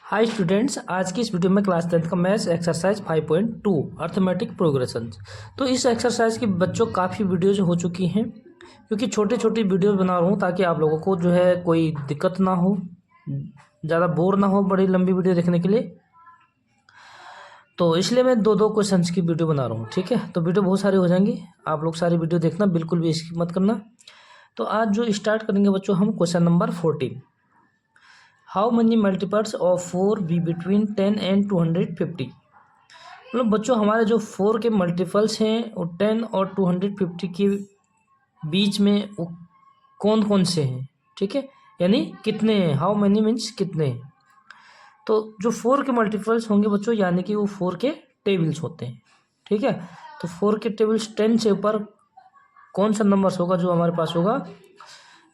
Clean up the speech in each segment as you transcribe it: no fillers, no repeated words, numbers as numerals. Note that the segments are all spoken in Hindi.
हाय स्टूडेंट्स, आज की इस वीडियो में क्लास 10th का मैथ्स एक्सरसाइज 5.2 अर्थमेटिक प्रोग्रेशन। तो इस एक्सरसाइज की बच्चों काफ़ी वीडियोज हो चुकी हैं, क्योंकि छोटी छोटी वीडियोज बना रहा हूँ ताकि आप लोगों को जो है कोई दिक्कत ना हो, ज़्यादा बोर ना हो बड़ी लंबी वीडियो देखने के लिए। तो इसलिए मैं दो दो क्वेश्चंस की वीडियो बना रहा हूँ। ठीक है, तो वीडियो बहुत सारी हो जाएंगी, आप लोग सारी वीडियो देखना, बिल्कुल भी स्किप मत करना। तो आज जो स्टार्ट करेंगे बच्चों हम question number 14। How many multiples of 4 be between 10 and 250। मतलब बच्चों हमारे जो 4 के मल्टीपल्स हैं वो 10 और 250 के बीच में वो कौन कौन से हैं। ठीक है, यानी कितने हैं, हाउ मनी मीन्स कितने हैं। तो जो 4 के मल्टीपल्स होंगे बच्चों, यानी कि वो 4 के टेबल्स होते हैं। ठीक है, तो 4 के टेबल्स 10 से ऊपर कौन सा नंबर्स होगा जो हमारे पास होगा,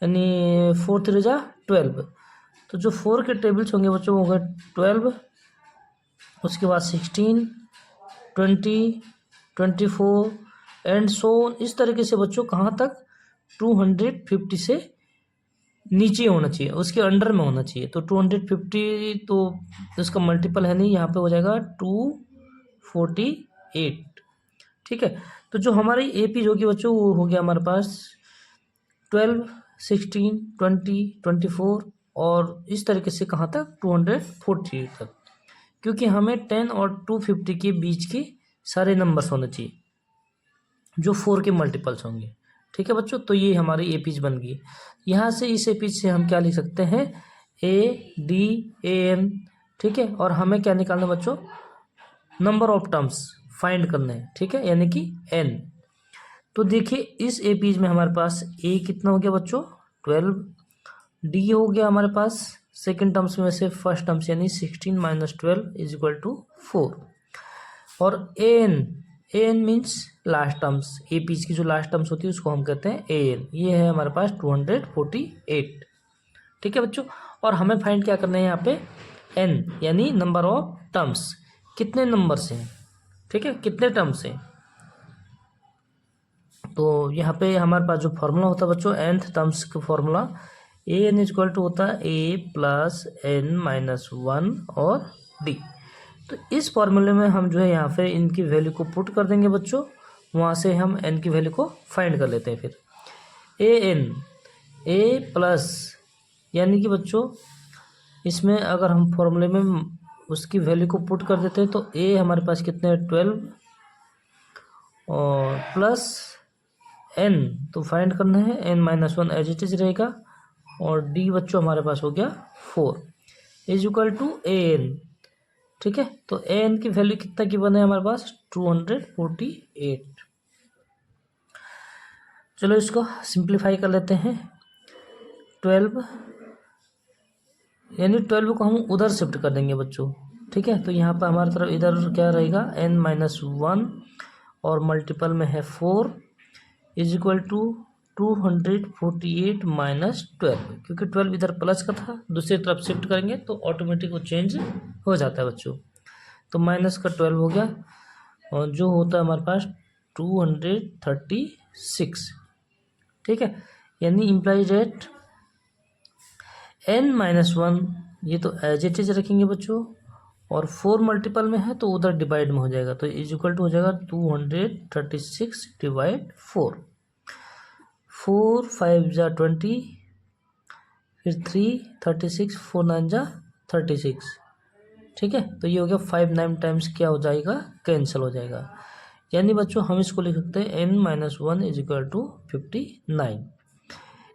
यानी 4 3 जा 12। तो जो 4 के टेबल्स होंगे बच्चों वो होगा 12, उसके बाद 16, 20, 24 एंड सो इस तरीके से बच्चों कहाँ तक 250 से नीचे होना चाहिए, उसके अंडर में होना चाहिए। तो 250 तो इसका मल्टीपल है नहीं, यहाँ पे हो जाएगा 248। ठीक है, तो जो हमारी एपीज होगी बच्चों वो हो गया हमारे पास 12, 16, 20, 24 और इस तरीके से कहाँ तक 248 तक, क्योंकि हमें 10 और 250 के बीच के सारे नंबर्स होने चाहिए जो 4 के मल्टीपल्स होंगे। ठीक है बच्चों, तो ये हमारी एपीज बन गई। यहाँ से इस एपीज से हम क्या लिख सकते हैं, ए डी ए एन। ठीक है, और हमें क्या निकालना बच्चों, नंबर ऑफ टर्म्स फाइंड करने हैं। ठीक है, यानी कि एन। तो देखिए इस एपीज में हमारे पास ए कितना हो गया बच्चों 12, डी हो गया हमारे पास सेकेंड टर्म्स में से फर्स्ट टर्म्स यानी 16 माइनस 12 इज इक्वल टू 4, और A N means last terms, A peach की जो लास्ट टर्म्स होती है उसको हम कहते हैं ए एन। ये है हमारे पास 248। ठीक है बच्चों, और हमें फाइंड क्या करना है यहाँ पे, एन यानी नंबर ऑफ टर्म्स, कितने नंबर्स हैं। ठीक है, कितने टर्म्स हैं। तो यहाँ पे हमारे पास जो फॉर्मूला होता है बच्चों, nth टर्म्स का formula a n equal to होता है ए प्लस एन माइनस 1 और डी। तो इस फॉर्मूले में हम जो है यहाँ पे इनकी वैल्यू को पुट कर देंगे बच्चों, वहाँ से हम एन की वैल्यू को फाइंड कर लेते हैं। फिर ए एन ए प्लस, यानी कि बच्चों इसमें अगर हम फॉर्मूले में उसकी वैल्यू को पुट कर देते हैं तो ए हमारे पास कितने हैं 12 और प्लस एन तो फाइंड करना है, n minus 1 as it is रहेगा, और डी बच्चों हमारे पास हो गया 4 is equal to a n. ठीक है, तो ए एन की वैल्यू कितना की बने हमारे पास 248। चलो इसको सिंप्लीफाई कर लेते हैं। 12 यानी 12 को हम उधर शिफ्ट कर देंगे बच्चों। ठीक है, तो यहाँ पर हमारी तरफ इधर क्या रहेगा एन माइनस 1 और मल्टीपल में है 4 इज इक्वल टू 248 माइनस 12, क्योंकि 12 इधर प्लस का था, दूसरी तरफ शिफ्ट करेंगे तो ऑटोमेटिक वो चेंज हो जाता है बच्चों। तो माइनस का 12 हो गया, और जो होता है हमारे पास 236। ठीक है, यानी इम्प्लाइज एट एन माइनस 1, ये तो एज इट इज रखेंगे बच्चों, और 4 मल्टीपल में है तो उधर डिवाइड में हो जाएगा, तो इज इक्वल टू हो जाएगा 236 डिवाइड 4, 4 5 जा 20, फिर 3 36, 4 9 जा 36। ठीक है, तो ये हो गया 5 9 टाइम्स क्या हो जाएगा, कैंसिल हो जाएगा। यानी बच्चों हम इसको लिख सकते हैं n minus 1 is equal to 59।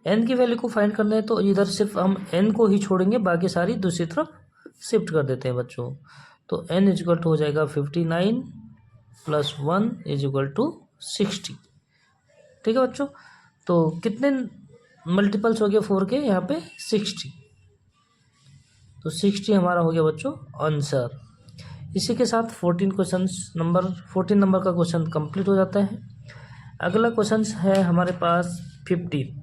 N की वैल्यू को फाइंड करना है तो इधर सिर्फ हम एन को ही छोड़ेंगे, बाकी सारी दूसरी तरफ शिफ्ट कर देते हैं बच्चों। तो एन इज इक्वल टू हो जाएगा 59 प्लस 1 इज इक्वल टू 60। ठीक है बच्चों, तो कितने मल्टीपल्स हो गए 4 के यहाँ पे 60, तो 60 हमारा हो गया बच्चों आंसर। इसी के साथ 14 नंबर का क्वेश्चन कंप्लीट हो जाता है। अगला क्वेश्चन है हमारे पास 15।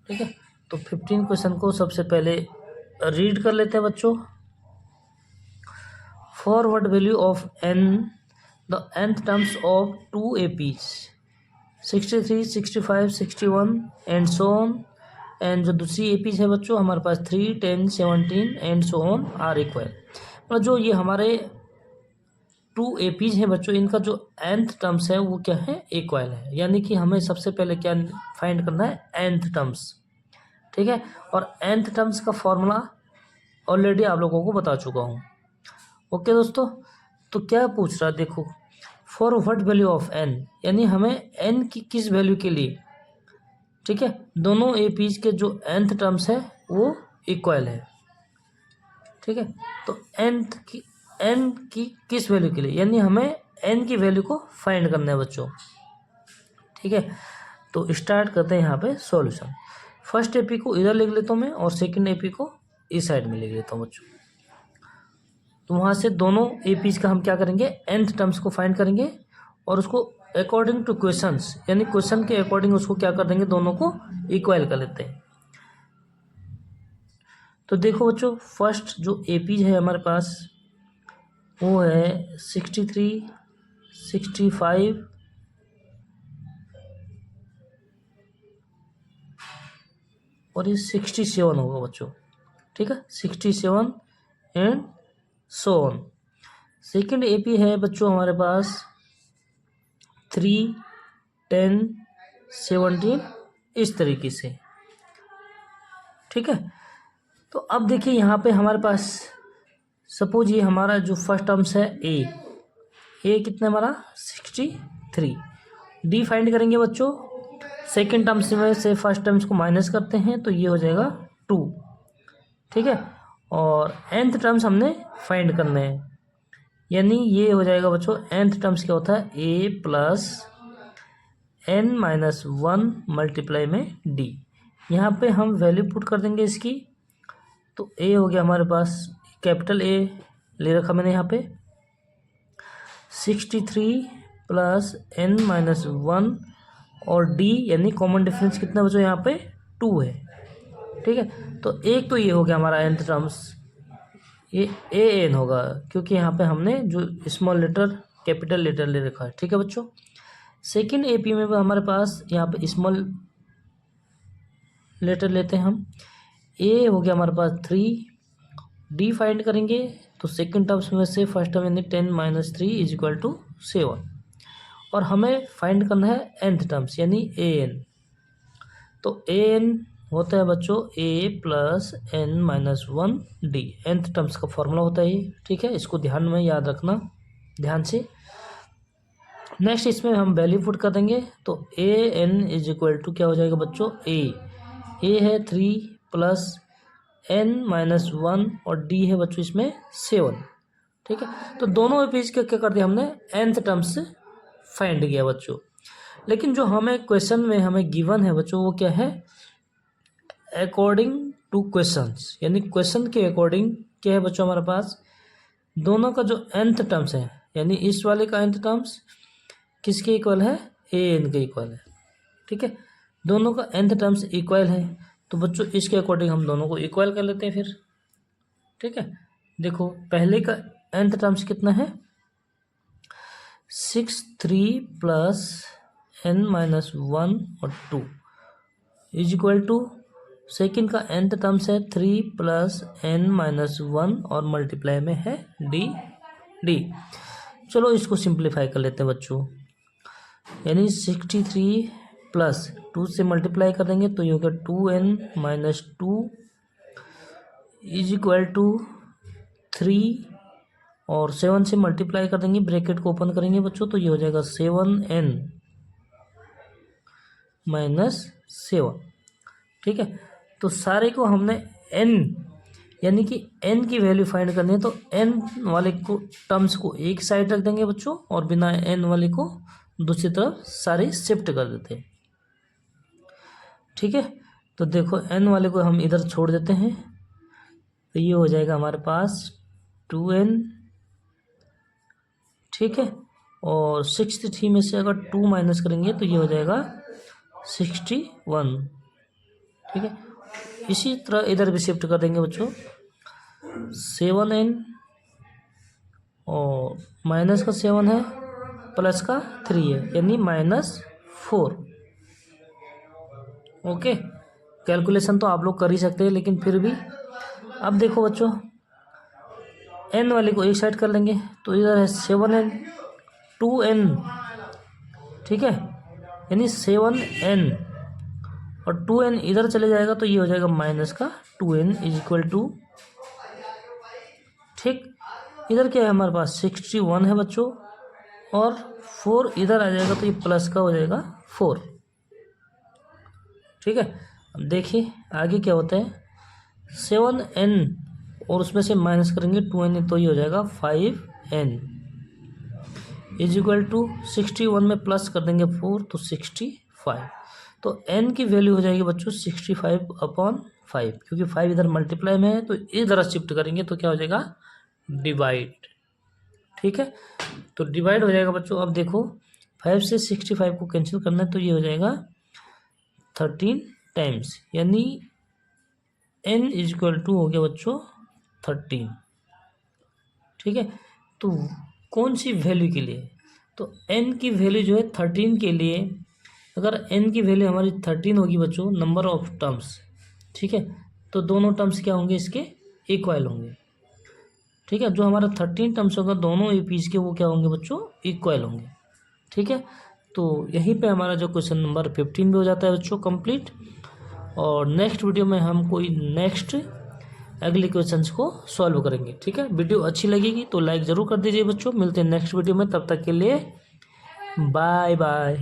ठीक है, तो 15 क्वेश्चन को सबसे पहले रीड कर लेते हैं बच्चों। For what value of n the nth terms of 2 APs 63, 65, 61 and so on and जो दूसरी एपीज है बच्चों हमारे पास 3, 10, 17 and so on are equal. मतलब जो ये हमारे 2 एपीज हैं बच्चों, इनका जो nth टर्म्स है वो क्या है, इक्वल है। यानी कि हमें सबसे पहले क्या फाइंड करना है, nth टर्म्स। ठीक है, और nth टर्म्स का फॉर्मूला ऑलरेडी आप लोगों को बता चुका हूँ। ओके दोस्तों, तो क्या पूछ रहा है देखो, for what value of n, यानी हमें n की किस वैल्यू के लिए, ठीक है, दोनों एपीज के जो nth टर्म्स है वो इक्वल है। ठीक है, तो n की किस वैल्यू के लिए, यानी हमें n की वैल्यू को फाइंड करना है बच्चों। ठीक है, तो स्टार्ट करते हैं यहाँ पे सॉल्यूशन। फर्स्ट एपी को इधर लिख लेता हूँ मैं और सेकंड एपी को इस साइड में लिख लेता हूँ बच्चों। तो वहाँ से दोनों एपीज का हम क्या करेंगे, nth टर्म्स को फाइंड करेंगे और उसको अकॉर्डिंग टू क्वेश्चंस, यानी क्वेश्चन के अकॉर्डिंग उसको क्या कर देंगे, दोनों को इक्वल कर लेते हैं। तो देखो बच्चों, फर्स्ट जो एपीज है हमारे पास वो है 63, 65 और ये 67 होगा बच्चों। ठीक है, 67 and so on. Second AP है बच्चों हमारे पास 3, 10, 17 इस तरीके से। ठीक है, तो अब देखिए यहाँ पे हमारे पास सपोज ये हमारा जो फर्स्ट टर्म्स है ए कितना हमारा 63। डी फाइंड करेंगे बच्चों, सेकेंड टर्म्स में से फर्स्ट टर्म्स को माइनस करते हैं तो ये हो जाएगा 2। ठीक है, और nth टर्म्स हमने फाइंड करने हैं, यानी ये हो जाएगा बच्चों, nth टर्म्स क्या होता है, a प्लस n-1 मल्टीप्लाई में d। यहाँ पे हम वैल्यू पुट कर देंगे इसकी, तो a हो गया हमारे पास, कैपिटल A ले रखा मैंने यहाँ पे, 63 प्लस n-1 और d, यानी कॉमन डिफरेंस कितना बच्चों यहाँ पे 2 है। ठीक है, तो एक तो ये हो गया हमारा nth टर्म्स, ये an होगा क्योंकि यहाँ पे हमने जो स्मॉल लेटर कैपिटल लेटर ले रखा है। ठीक है बच्चों, सेकेंड एपी में भी हमारे पास यहाँ पे स्मॉल लेटर लेते हैं हम, a हो गया हमारे पास 3, d फाइंड करेंगे तो सेकेंड टर्म्स में से फर्स्ट टर्म यानी 10 - 3 इज इक्वल टू 7, और हमें फाइंड करना है nth टर्म्स यानी an। तो an होता है बच्चों a plus n-1 d, nth terms का फॉर्मूला होता है ये। ठीक है, इसको ध्यान में याद रखना ध्यान से। नेक्स्ट इसमें हम वैल्यू पुट कर देंगे तो an इज इक्वल टू क्या हो जाएगा बच्चों, a है 3 प्लस n-1 और d है बच्चों इसमें 7। ठीक है, तो दोनों एपीज का क्या कर दिया हमने, nth टर्म्स फाइंड किया बच्चों। लेकिन जो हमें क्वेश्चन में हमें गिवन है बच्चों वो क्या है, अकॉर्डिंग टू क्वेश्चंस, यानी क्वेश्चन के अकॉर्डिंग क्या है बच्चों हमारे पास, दोनों का जो nth टर्म्स है, यानी इस वाले का nth टर्म्स किसके इक्वल है, an के इक्वल है। ठीक है, दोनों का nth टर्म्स इक्वल है तो बच्चों इसके अकॉर्डिंग हम दोनों को इक्वल कर लेते हैं फिर। ठीक है, देखो पहले का nth टर्म्स कितना है, 63 प्लस n-1 और 2 इज इक्वल टू, सेकेंड का nth टर्म्स है 3 प्लस n-1 और मल्टीप्लाई में है d। चलो इसको सिंप्लीफाई कर लेते हैं बच्चों, यानी 63 प्लस 2 से मल्टीप्लाई कर देंगे तो ये होगा 2n-2 इज इक्वल टू 3, और 7 से मल्टीप्लाई कर देंगे, ब्रैकेट को ओपन करेंगे बच्चों तो ये हो जाएगा 7n - 7। ठीक है, तो सारे को हमने n यानी कि n की वैल्यू फाइंड करनी है तो n वाले को टर्म्स को एक साइड रख देंगे बच्चों और बिना n वाले को दूसरी तरफ सारे शिफ्ट कर देते हैं। ठीक है, तो देखो n वाले को हम इधर छोड़ देते हैं तो ये हो जाएगा हमारे पास 2n। ठीक है, और 63 में से अगर 2 माइनस करेंगे तो ये हो जाएगा 61। ठीक है, इसी तरह इधर भी शिफ्ट कर देंगे बच्चों, 7n और माइनस का 7 है प्लस का 3 है यानी -4। ओके, कैलकुलेशन तो आप लोग कर ही सकते हैं, लेकिन फिर भी अब देखो बच्चों, n वाले को एक साइड कर लेंगे तो इधर है 7n 2n, ठीक है, यानी 7n और 2n इधर चले जाएगा तो ये हो जाएगा माइनस का 2n इज इक्वल टू, ठीक, इधर क्या है हमारे पास 61 है बच्चों, और 4 इधर आ जाएगा तो ये प्लस का हो जाएगा 4, ठीक है। अब देखिए आगे क्या होता है, 7n और उसमें से माइनस करेंगे 2n तो ये हो जाएगा 5n इज इक्वल टू 61 में प्लस कर देंगे 4 तो 65, तो n की वैल्यू हो जाएगी बच्चों 65/5, क्योंकि 5 इधर मल्टीप्लाई में है तो इधर शिफ्ट करेंगे तो क्या हो जाएगा डिवाइड, ठीक है, तो डिवाइड हो जाएगा बच्चों। अब देखो 5 से 65 को कैंसिल करना है तो ये हो जाएगा 13 टाइम्स, यानी n इज इक्वल टू हो गया बच्चों 13, ठीक है। तो कौन सी वैल्यू के लिए, तो n की वैल्यू जो है 13 के लिए, अगर n की वैल्यू हमारी 13 होगी बच्चों नंबर ऑफ टर्म्स, ठीक है, तो दोनों टर्म्स क्या होंगे इसके इक्वल होंगे, ठीक है, जो हमारा 13 टर्म्स होगा दोनों ए पीस के वो क्या होंगे बच्चों इक्वल होंगे, ठीक है। तो यहीं पे हमारा जो क्वेश्चन नंबर 15 भी हो जाता है बच्चों कंप्लीट, और नेक्स्ट वीडियो में हम कोई नेक्स्ट अगले क्वेश्चंस को सॉल्व करेंगे, ठीक है। वीडियो अच्छी लगेगी तो लाइक ज़रूर कर दीजिए बच्चों, मिलते हैं नेक्स्ट वीडियो में, तब तक के लिए बाय बाय।